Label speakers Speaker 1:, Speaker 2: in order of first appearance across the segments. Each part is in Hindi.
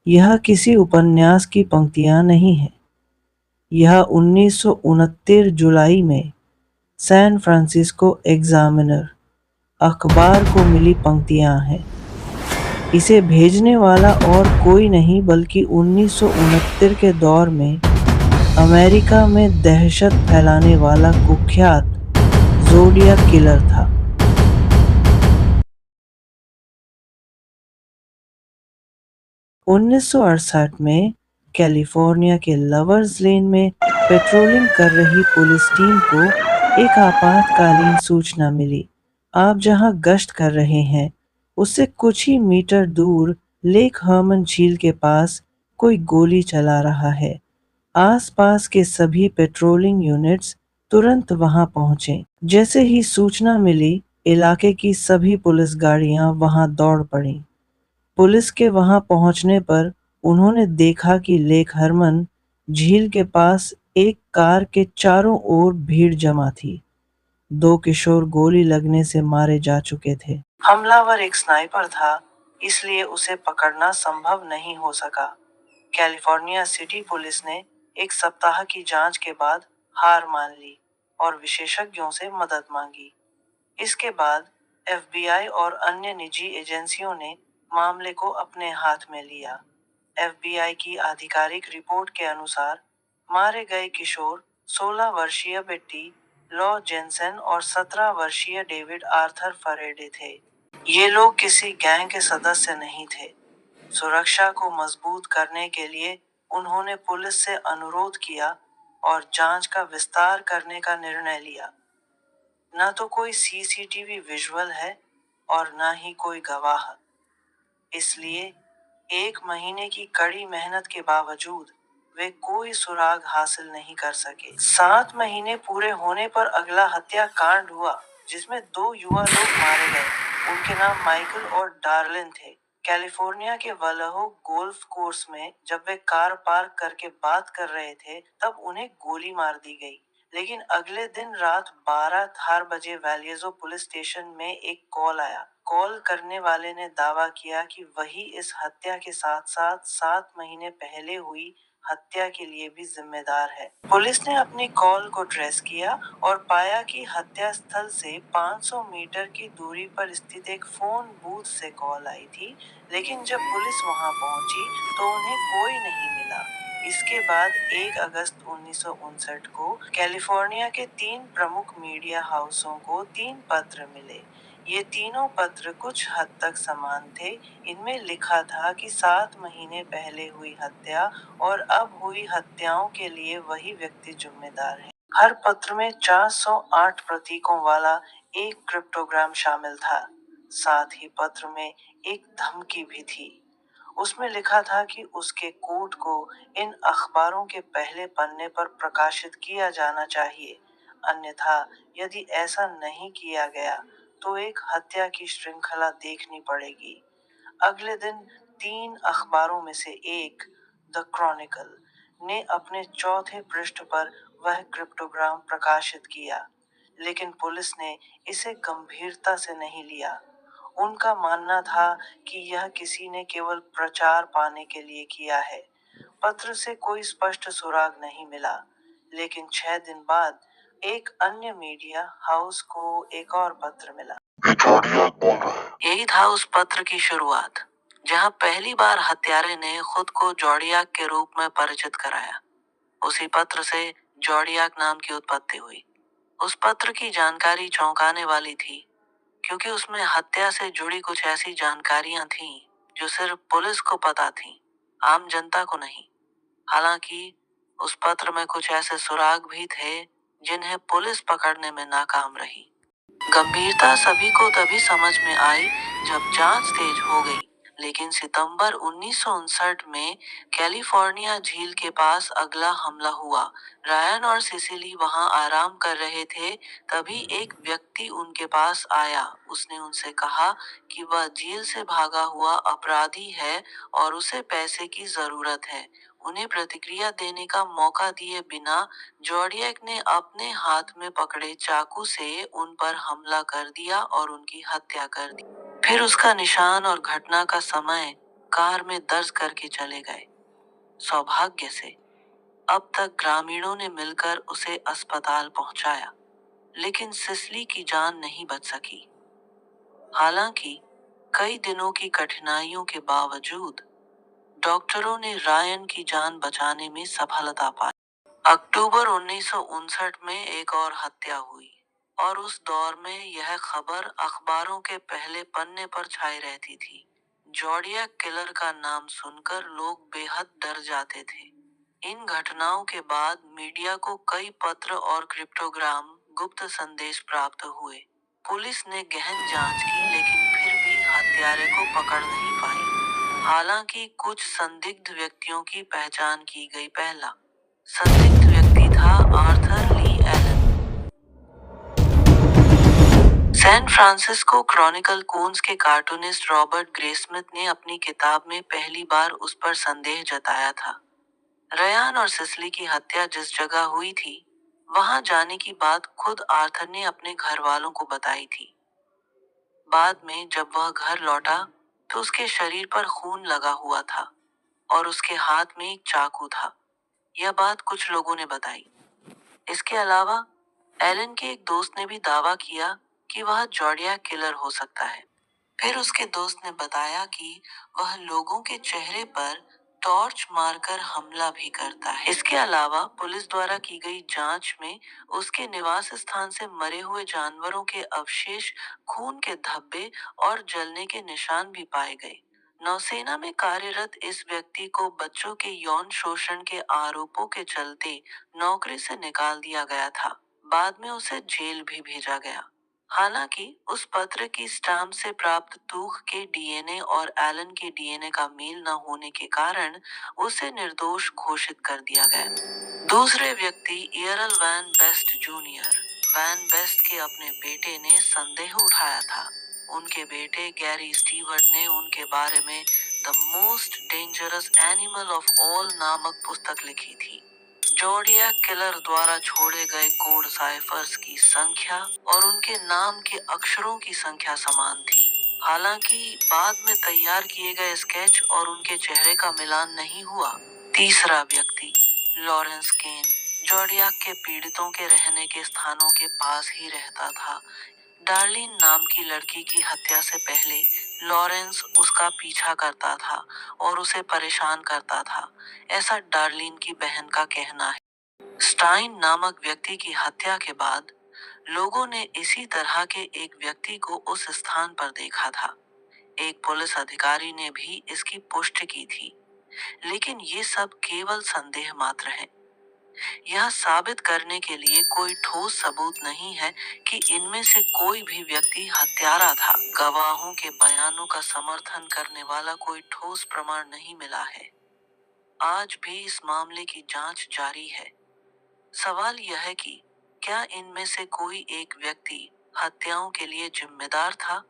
Speaker 1: यह किसी उपन्यास की पंक्तियां नहीं हैं। यह 1969 जुलाई में सैन फ्रांसिस्को एग्जामिनर अखबार को मिली पंक्तियां हैं। इसे भेजने वाला और कोई नहीं बल्कि 1969 के दौर में अमेरिका में दहशत फैलाने वाला कुख्यात ज़ोडियाक किलर था। 1968 में कैलिफोर्निया के लवर्स लेन में पेट्रोलिंग कर रही पुलिस टीम को एक आपातकालीन सूचना मिली। आप जहां गश्त कर रहे हैं, उससे कुछ ही मीटर दूर लेक हर्मन झील के पास कोई गोली चला रहा है। आसपास के सभी पेट्रोलिंग यूनिट्स तुरंत वहां पहुंचे। जैसे ही सूचना मिली, इलाके की सभी पुलिस गाड़ियां वहां दौड़ पड़ीं। पुलिस के वहां पहुंचने पर उन्होंने देखा कि लेक हरमन झील के पास एक कार के चारों ओर भीड़ जमा थी। दो किशोर गोली लगने से मारे जा चुके थे। हमलावर एक स्नाइपर था, इसलिए उसे पकड़ना संभव नहीं हो सका। कैलिफोर्निया सिटी पुलिस ने एक सप्ताह की जांच के बाद हार मान ली और विशेषज्ञों से मदद मांगी। इसके बाद एफबीआई और अन्य निजी एजेंसियों ने मामले को अपने हाथ में लिया। एफबीआई की आधिकारिक रिपोर्ट के अनुसार मारे गए किशोर 16 वर्षीय बेट्टी लॉ जेनसेन और 17 वर्षीय डेविड आर्थर फरेडे थे। ये लोग किसी गैंग के सदस्य नहीं थे। सुरक्षा को मजबूत करने के लिए उन्होंने पुलिस से अनुरोध किया और जांच का विस्तार करने का निर्णय लिया। न तो कोई सीसीटीवी विजुअल है और न ही कोई गवाह। इसलिए 1 महीने की कड़ी मेहनत के बावजूद वे कोई सुराग हासिल नहीं कर सके। 7 महीने पूरे होने पर अगला हत्याकांड हुआ, जिसमें 2 युवा लोग मारे गए। उनके नाम माइकल और डार्लिन थे। कैलिफोर्निया के वलहो गोल्फ कोर्स में जब वे कार पार्क करके बात कर रहे थे, तब उन्हें गोली मार दी गई। लेकिन अगले दिन रात 12:00 बजे वैल्येजो पुलिस स्टेशन में एक कॉल आया। कॉल करने वाले ने दावा किया कि वही इस हत्या के साथ साथ 7 महीने पहले हुई हत्या के लिए भी जिम्मेदार है। पुलिस ने अपनी कॉल को ट्रेस किया और पाया कि हत्या स्थल से 500 मीटर की दूरी पर स्थित एक फोन बूथ से कॉल आई थी, लेकिन जब पुलिस वहां पहुंची तो उन्हें कोई नहीं मिला। इसके बाद 1 अगस्त 1959 को कैलिफोर्निया के 3 प्रमुख मीडिया हाउसों को 3 पत्र मिले। ये तीनों पत्र कुछ हद तक समान थे। इनमें लिखा था कि 7 महीने पहले हुई हत्या और अब हुई हत्याओं के लिए वही व्यक्ति जिम्मेदार है। हर पत्र में 408 प्रतीकों वाला एक क्रिप्टोग्राम शामिल था। साथ ही पत्र में एक धमकी भी थी। उसमें लिखा था कि उसके कोट को इन अखबारों के पहले पन्ने पर प्रकाशित किया जाना चाहिए, अन्यथा यदि ऐसा नहीं किया गया तो एक हत्या की श्रृंखला देखनी पड़ेगी। अगले दिन 3 अखबारों में से एक, द क्रॉनिकल, ने अपने चौथे पृष्ठ पर वह क्रिप्टोग्राम प्रकाशित किया, लेकिन पुलिस ने इसे गंभीरता से नहीं लिया। उनका मानना था कि यह किसी ने केवल प्रचार पाने के लिए किया है। पत्र से कोई स्पष्ट सुराग नहीं मिला, लेकिन 6 दिन बाद एक अन्य मीडिया हाउस को एक और पत्र मिला। यही था उस पत्र की शुरुआत, जहां पहली बार हत्यारे ने खुद को जोडियाक के रूप में परिचित कराया। उसी पत्र से जोडियाक नाम की उत्पत्ति हुई। उस पत्र की जानकारी चौंकाने वाली थी, क्योंकि उसमें हत्या से जुड़ी कुछ ऐसी जानकारियां थीं जो सिर्फ पुलिस को पता थीं, आम जनता को नहीं। हालांकि उस पत्र में कुछ ऐसे सुराग भी थे जिन्हें पुलिस पकड़ने में नाकाम रही। गंभीरता सभी को तभी समझ में आई जब जांच तेज हो गई, लेकिन सितंबर 1959 में कैलिफोर्निया झील के पास अगला हमला हुआ। रायन और सिसिली वहां आराम कर रहे थे, तभी एक व्यक्ति उनके पास आया। उसने उनसे कहा कि वह झील से भागा हुआ अपराधी है और उसे पैसे की जरूरत है। उन्हें प्रतिक्रिया देने का मौका दिए बिना जोडियक ने अपने हाथ में पकड़े चाकू से उन पर हमला कर दिया और उनकी हत्या कर दी। फिर उसका निशान और घटना का समय कार में दर्ज करके चले गए। सौभाग्य से अब तक ग्रामीणों ने मिलकर उसे अस्पताल पहुंचाया, लेकिन सिसिली की जान नहीं बच सकी। हालांकि कई दिनों की कठिनाइयों के बावजूद डॉक्टरों ने रायन की जान बचाने में सफलता पाई। अक्टूबर 1959 में एक और हत्या हुई और उस दौर में यह खबर अखबारों के पहले पन्ने पर छाई रहती थी। जोडियक किलर का नाम सुनकर लोग बेहद डर जाते थे। इन घटनाओं के बाद मीडिया को कई पत्र और क्रिप्टोग्राम गुप्त संदेश प्राप्त हुए। पुलिस ने गहन जांच की, लेकिन फिर भी हत्यारे को पकड़ नहीं पाई। हालांकि कुछ संदिग्ध व्यक्तियों की पहचान की गई। पहला संदिग्ध व्यक्ति था Arthur Leigh Allen. San Francisco Chronicle कोन्स के कार्टूनिस्ट रॉबर्ट ग्रेस्मिथ ने अपनी किताब में पहली बार उस पर संदेह जताया था। रयान और सिसिली की हत्या जिस जगह हुई थी, वहां जाने की बात खुद आर्थर ने अपने घर वालों को बताई थी। बाद में जब वह घर लौटा तो उसके शरीर पर खून लगा हुआ था और उसके हाथ में एक चाकू था। यह बात कुछ लोगों ने बताई। इसके अलावा एलन के एक दोस्त ने भी दावा किया कि वह जोडियाक किलर हो सकता है। फिर उसके दोस्त ने बताया कि वह लोगों के चेहरे पर टॉर्च मारकर हमला भी करता है। इसके अलावा पुलिस द्वारा की गई जांच में उसके निवास स्थान से मरे हुए जानवरों के अवशेष, खून के धब्बे और जलने के निशान भी पाए गए। नौसेना में कार्यरत इस व्यक्ति को बच्चों के यौन शोषण के आरोपों के चलते नौकरी से निकाल दिया गया था। बाद में उसे जेल भी भेजा गया। हालांकि उस पत्र की स्टाम्प से प्राप्त तूख के डीएनए और एलन के डीएनए का मेल न होने के कारण उसे निर्दोष घोषित कर दिया गया। दूसरे व्यक्ति Earl Van Best Junior. Van Best के अपने बेटे ने संदेह उठाया था। उनके बेटे गैरी स्टीवर्ट ने उनके बारे में the most dangerous animal of all नामक पुस्तक लिखी थी। जोडियाक किलर द्वारा छोड़े गए कोड साइफर्स की संख्या और उनके नाम के अक्षरों की संख्या समान थी। हालांकि बाद में तैयार किए गए स्केच और उनके चेहरे का मिलान नहीं हुआ। तीसरा व्यक्ति लॉरेंस केन जोडियाक के पीड़ितों के रहने के स्थानों के पास ही रहता था। डार्लिन नाम की लड़की की हत्या से पहले लॉरेंस उसका पीछा करता था और उसे परेशान करता था, ऐसा डार्लिन की बहन का कहना है। स्टाइन नामक व्यक्ति की हत्या के बाद लोगों ने इसी तरह के एक व्यक्ति को उस स्थान पर देखा था। एक पुलिस अधिकारी ने भी इसकी पुष्टि की थी, लेकिन ये सब केवल संदेह मात्र है। यह साबित करने के लिए कोई ठोस सबूत नहीं है कि इनमें से कोई भी व्यक्ति हत्यारा था। गवाहों के बयानों का समर्थन करने वाला कोई ठोस प्रमाण नहीं मिला है। आज भी इस मामले की जांच जारी है। सवाल यह है कि क्या इनमें से कोई एक व्यक्ति हत्याओं के लिए जिम्मेदार था,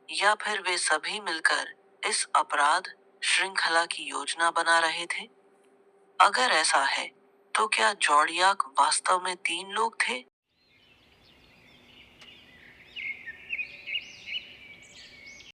Speaker 1: या फिर वे सभी मिलकर इस अपराध श्रृंखला की योजना बना रहे थे? अगर ऐसा है, तो क्या जोडियाक वास्तव में 3 लोग थे?